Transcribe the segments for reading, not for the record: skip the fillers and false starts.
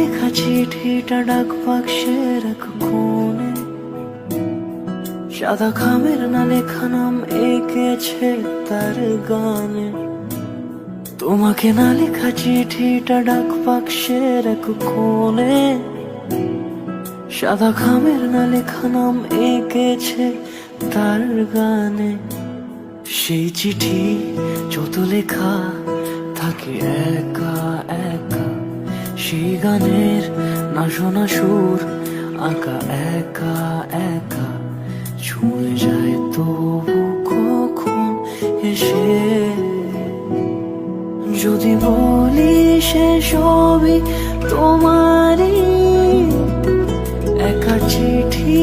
লেখা চিঠিটা ডাক বাক্সের এক কোণে, সাদা খামের না লেখা নাম এঁকেছে তার গানে। তোমাকে না লেখা চিঠিটা ডাক বাক্সের এক কোণে, সাদা খামের না লেখা নাম এঁকেছে তার গানে। সেই চিঠি যত লেখা থাকে একা একা, সেই গানের না শোনা সুর আঁকা একা একা, ছুঁয়ে যায় তবু কখন এসে। যদি বলি সে সবই তোমারই, একা চিঠি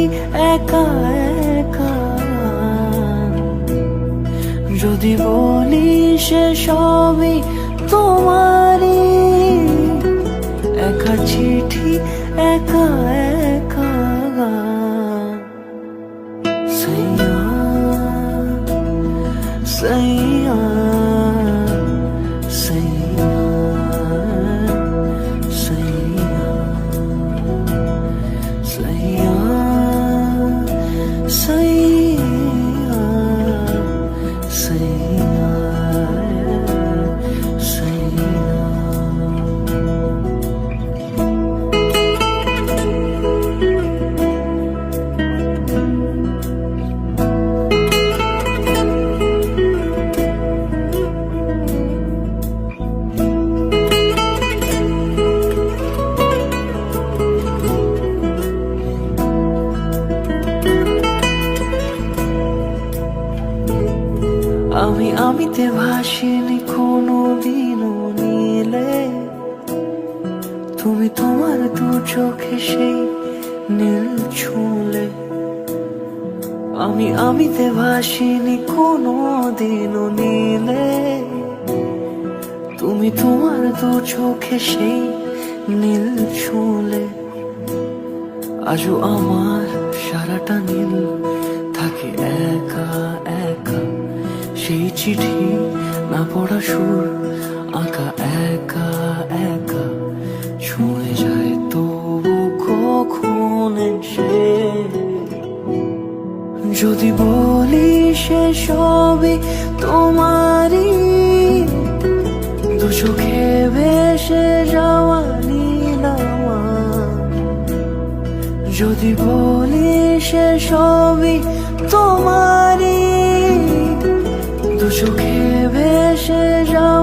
একা একা। যদি বলি সে সবই তোমারই, একা চিঠি একা একা। সাইয়া সাইয়া সাইয়া সাইয়া সাইয়া সাইয়া সাইয়া সাইয়া। আমিতে ভাসিনি কোনো দিনও নীলে, তুমি তোমার দু চোখে সেই নীল ছুঁলে। আমিতে ভাসিনি কোনো দিনও নীলে, তুমি তোমার দু চোখে সেই নীল ছুঁলে। আজও আমার সারাটা নীল থাকে একা একা, সেই চিঠি না পড়া সুর আঁকা একা একা, ছুঁয়ে যায় তবু কখন এসে। যদি বলি সে সবই তোমারই, দু চোখে ভেসে যাওয়া নীলামা। যদি বলি সে সবই তোমারই, দু চোখে ভেসে যাওয়া